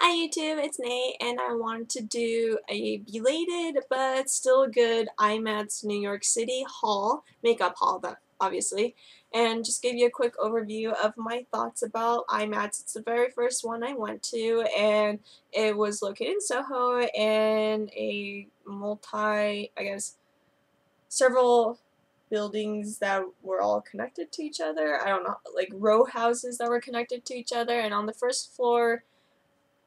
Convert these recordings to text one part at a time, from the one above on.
Hi YouTube, it's Nate, and I wanted to do a belated but still good IMATS New York City haul, makeup haul, obviously, and just give you a quick overview of my thoughts about IMATS. It's the very first one I went to, and it was located in Soho in a several buildings that were all connected to each other. I don't know, like row houses that were connected to each other, and on the first floor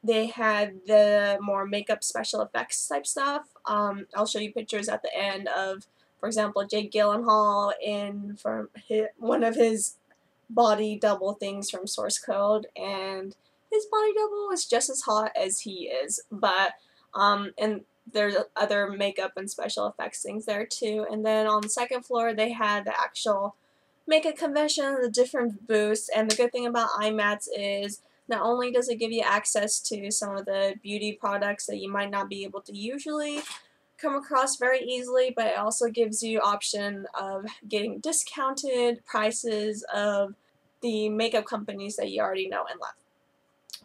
they had the more makeup special effects type stuff. I'll show you pictures at the end of, for example, Jake Gyllenhaal in one of his body double things from Source Code, and his body double is just as hot as he is. But and there's other makeup and special effects things there too. And then on the second floor they had the actual makeup convention, the different booths. And the good thing about IMATS is not only does it give you access to some of the beauty products that you might not be able to usually come across very easily, but it also gives you option of getting discounted prices of the makeup companies that you already know and love.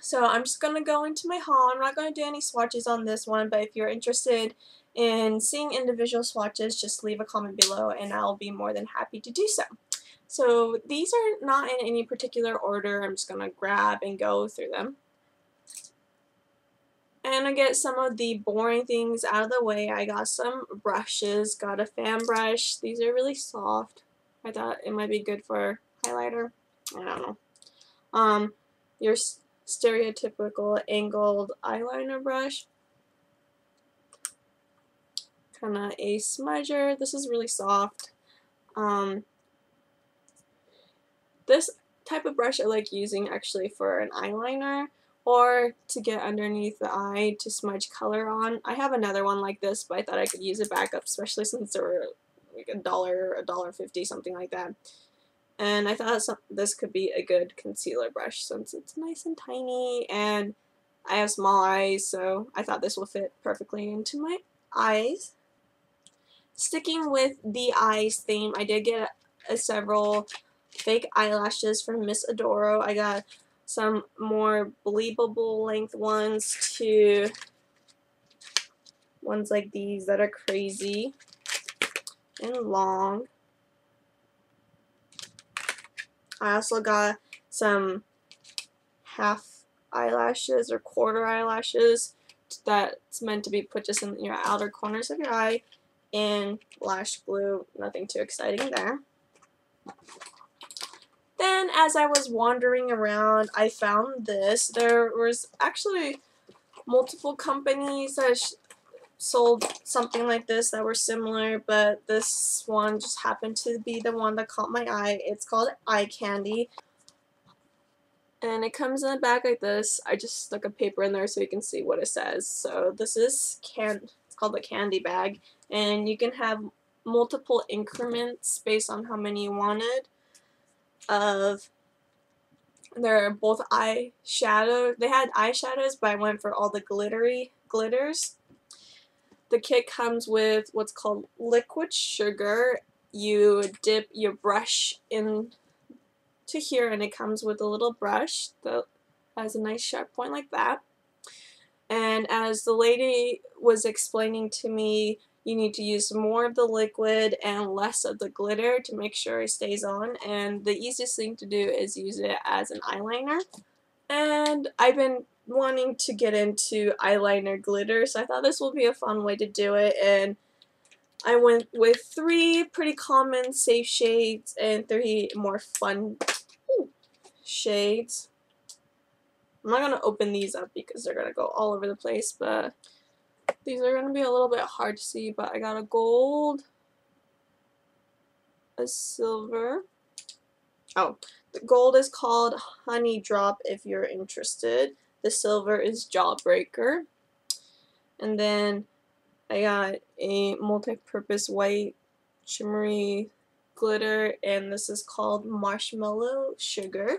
So I'm just going to go into my haul. I'm not going to do any swatches on this one, but if you're interested in seeing individual swatches, just leave a comment below and I'll be more than happy to do so. So these are not in any particular order. I'm just going to grab and go through them. And to get some of the boring things out of the way, I got some brushes. Got a fan brush. These are really soft. I thought it might be good for highlighter. I don't know. Your stereotypical angled eyeliner brush. Kind of a smudger. This is really soft. This type of brush I like using actually for an eyeliner or to get underneath the eye to smudge color on. I have another one like this, but I thought I could use it back up, especially since they were like $1.50, something like that. And I thought this could be a good concealer brush since it's nice and tiny, and I have small eyes, so I thought this will fit perfectly into my eyes. Sticking with the eyes theme, I did get several fake eyelashes from Miss Adora. I got some more believable length ones to ones like these that are crazy and long. I also got some half eyelashes or quarter eyelashes that's meant to be put just in your outer corners of your eye in lash glue. Nothing too exciting there. Then as I was wandering around, I found this. There was actually multiple companies that sold something like this that were similar, but this one just happened to be the one that caught my eye. It's called Eye Candy, and it comes in the bag like this. I just stuck a paper in there so you can see what it says. So this is it's called the candy bag, and you can have multiple increments based on how many you wanted. They're both eyeshadow. They had eyeshadows, but I went for all the glitters. The kit comes with what's called liquid sugar. You dip your brush into here, and it comes with a little brush that has a nice sharp point like that. And as the lady was explaining to me, you need to use more of the liquid and less of the glitter to make sure it stays on, and the easiest thing to do is use it as an eyeliner. And I've been wanting to get into eyeliner glitter, so I thought this will be a fun way to do it, and I went with 3 pretty common safe shades and 3 more fun shades. I'm not going to open these up because they're going to go all over the place, but these are going to be a little bit hard to see. But I got a gold, a silver. Oh, the gold is called Honey Drop if you're interested. The silver is Jawbreaker. And then I got a multi-purpose white shimmery glitter, and this is called Marshmallow Sugar.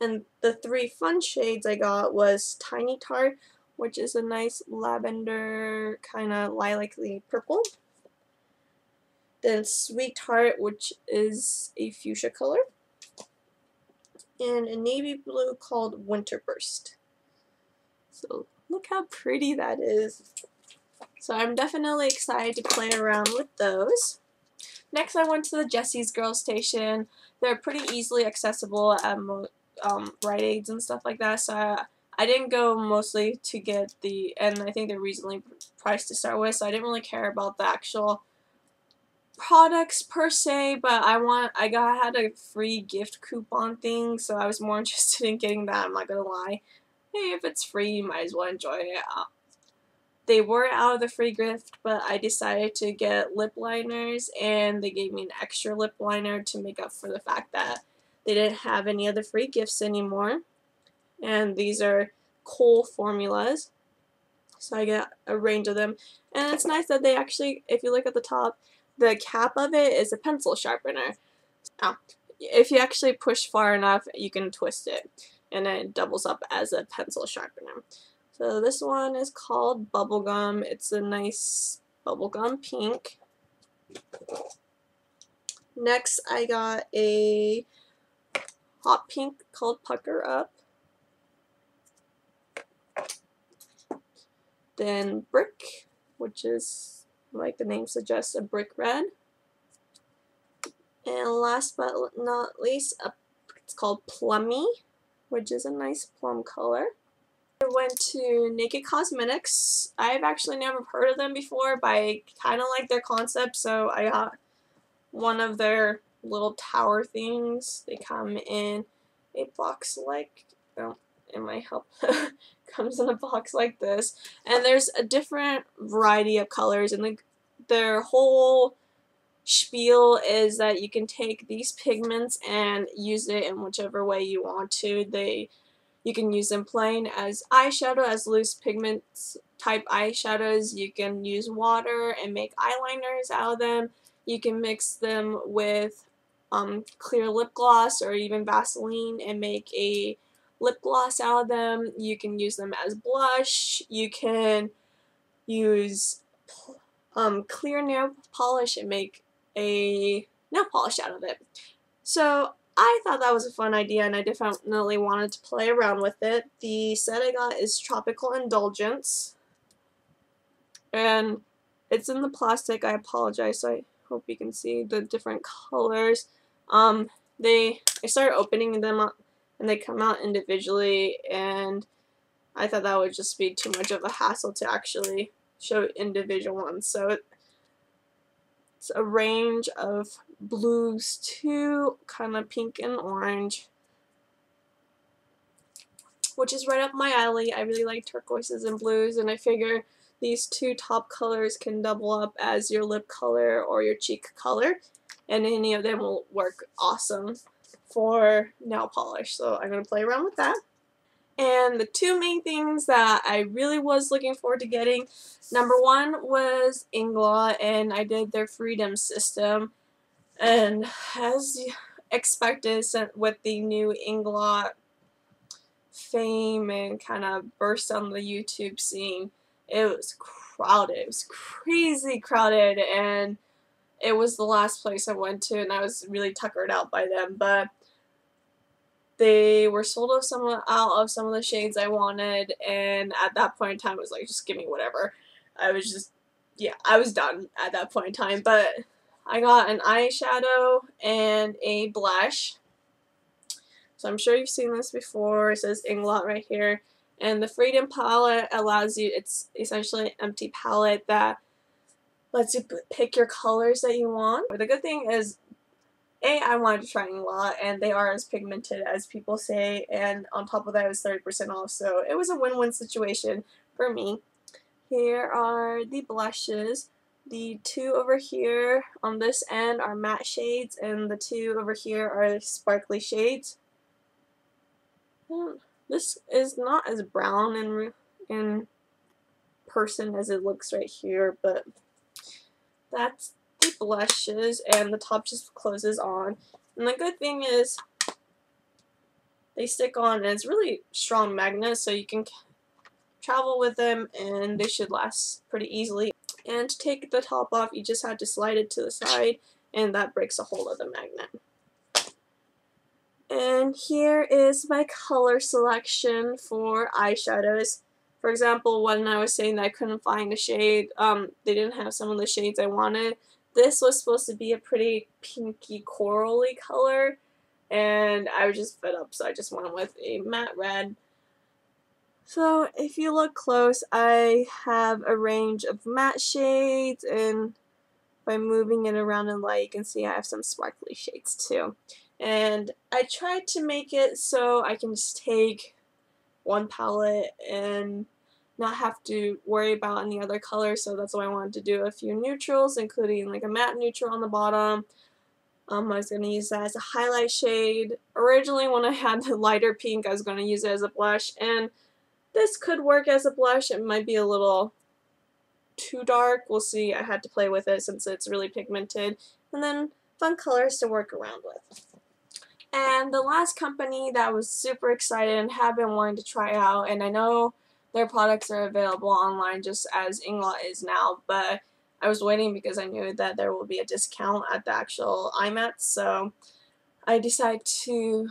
And the 3 fun shades I got was Tiny Tart, which is a nice lavender kind of lilac-y purple. Then Sweet Tart, which is a fuchsia color. and a navy blue called Winter Burst. So look how pretty that is. So I'm definitely excited to play around with those. Next, I went to the Jessie's Girl Station. They're pretty easily accessible at Rite Aids and stuff like that. So I didn't go mostly to get and I think they're reasonably priced to start with. So I didn't really care about the actual products per se, but I had a free gift coupon thing, so I was more interested in getting that. I'm not gonna lie. Hey, if it's free, you might as well enjoy it. They were out of the free gift, but I decided to get lip liners, and they gave me an extra lip liner to make up for the fact that they didn't have any of the free gifts anymore. And these are Khol formulas, so I get a range of them. And it's nice that they actually, if you look at the top, the cap of it is a pencil sharpener. If you actually push far enough, you can twist it, and it doubles up as a pencil sharpener. So this one is called Bubblegum. It's a nice bubblegum pink. Next, I got a hot pink called Pucker Up. Then Brick, which is, like the name suggests, a brick red. And last but not least, it's called Plummie, which is a nice plum color. I went to Naked Cosmetics. I've actually never heard of them before, but I kind of like their concept, so I got one of their little tower things. They come in a box like, oh, it might help. Comes in a box like this, and there's a different variety of colors, and their whole spiel is that you can take these pigments and use it in whichever way you want to. You can use them plain as eyeshadow, as loose pigments type eyeshadows. You can use water and make eyeliners out of them. You can mix them with clear lip gloss or even Vaseline and make a lip gloss out of them. You can use them as blush. You can use clear nail polish and make a nail polish out of it. So I thought that was a fun idea, and I definitely wanted to play around with it. The set I got is Tropical Indulgence, and it's in the plastic. I apologize, so I hope you can see the different colors. I started opening them up, and they come out individually, and I thought that would just be too much of a hassle to actually show individual ones. So it's a range of blues too, kind of pink and orange, which is right up my alley. I really like turquoises and blues, and I figure these two top colors can double up as your lip color or your cheek color, and any of them will work awesome for nail polish. So I'm going to play around with that. And the two main things that I really was looking forward to getting, number one was Inglot, and I did their Freedom system. And as expected, with the new Inglot fame and kind of burst on the YouTube scene, it was crowded. It was crazy crowded, and it was the last place I went to, and I was really tuckered out by them. But they were sold out of some of the shades I wanted, and at that point in time, it was like, just give me whatever. I was just, yeah, I was done at that point in time. But I got an eyeshadow and a blush. So I'm sure you've seen this before. It says Inglot right here. And the Freedom palette allows you, it's essentially an empty palette that lets you pick your colors that you want. But the good thing is, I wanted to try Inglot, and they are as pigmented as people say, and on top of that, it was 30% off, so it was a win-win situation for me. Here are the blushes. The two over here on this end are matte shades, and the two over here are sparkly shades. This is not as brown in person as it looks right here, but that's the blushes, and the top just closes on. And the good thing is they stick on, and it's really strong magnets, so you can travel with them, and they should last pretty easily. And to take the top off, you just have to slide it to the side, and that breaks a hold of the magnet. And here is my color selection for eyeshadows. For example, when I was saying that I couldn't find a shade, they didn't have some of the shades I wanted. This was supposed to be a pretty pinky corally color, and I was just fed up, so I just went with a matte red. So if you look close, I have a range of matte shades, and by moving it around in light, you can see I have some sparkly shades too. And I tried to make it so I can just take one palette and not have to worry about any other colors, so that's why I wanted to do a few neutrals, including like a matte neutral on the bottom. I was going to use that as a highlight shade. Originally when I had the lighter pink, I was going to use it as a blush, and this could work as a blush. It might be a little too dark. We'll see. I had to play with it since it's really pigmented. And then fun colors to work around with. And the last company that I was super excited and have been wanting to try out, and I know their products are available online just as Inglot is now, but I was waiting because I knew that there will be a discount at the actual IMATS, so I decided to,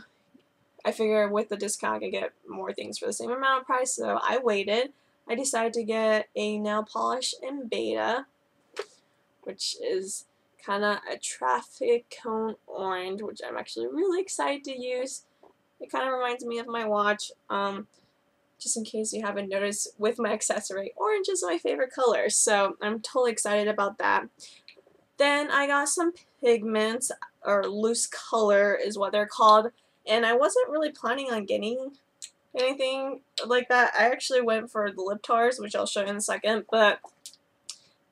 I figured with the discount I could get more things for the same amount of price, so I waited. I decided to get a nail polish in beta, which is kind of a traffic cone orange, which I'm actually really excited to use. It kind of reminds me of my watch. Just in case you haven't noticed, with my accessory, orange is my favorite color, so I'm totally excited about that. Then I got some pigments, or loose color is what they're called, and I wasn't really planning on getting anything like that. I actually went for the lip tars, which I'll show you in a second, but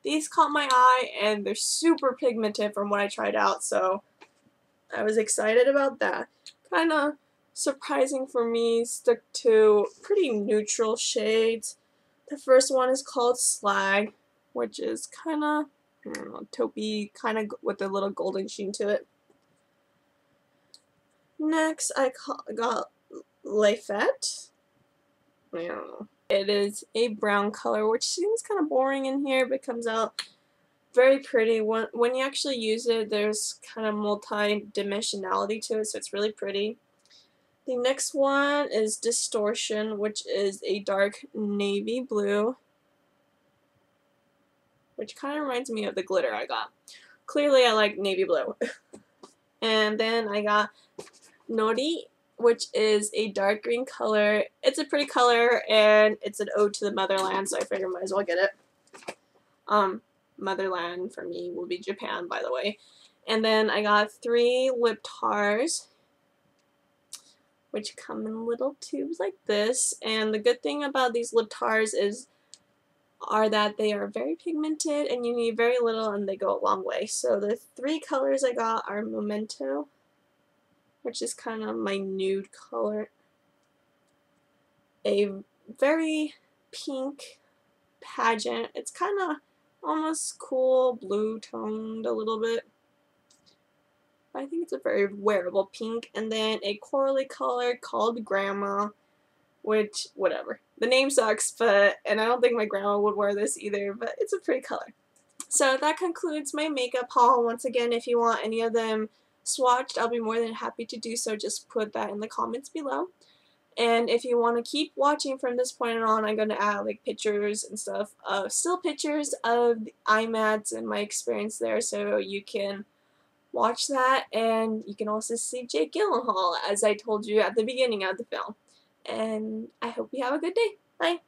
these caught my eye and they're super pigmented from what I tried out, so I was excited about that. Kind of surprising for me, stuck to pretty neutral shades. The first one is called Slag, which is kind of, I don't know, taupey, kind of with a little golden sheen to it. Next, I got Layfette. I don't know. It is a brown color, which seems kind of boring in here, but comes out very pretty. When you actually use it, there's kind of multi-dimensionality to it, so it's really pretty. The next one is Distortion, which is a dark navy blue, which kind of reminds me of the glitter I got. Clearly I like navy blue. And then I got Nori, which is a dark green color. It's a pretty color, and it's an ode to the motherland, so I figured I might as well get it. Motherland for me will be Japan, by the way. And then I got 3 lip tars, which come in little tubes like this. And the good thing about these lip tars are that they are very pigmented, and you need very little, and they go a long way. So the 3 colors I got are Memento, which is kind of my nude color, a very pink Pageant. It's kind of almost cool blue toned a little bit. I think it's a very wearable pink. And then a corally color called Grandma, which, whatever. The name sucks, and I don't think my grandma would wear this either, but it's a pretty color. So that concludes my makeup haul. Once again, if you want any of them swatched, I'll be more than happy to do so. Just put that in the comments below. And if you want to keep watching from this point on, I'm going to add like pictures and stuff, still pictures of the IMATS and my experience there, so you can watch that, and you can also see Jake Gyllenhaal, as I told you at the beginning of the film. And I hope you have a good day. Bye!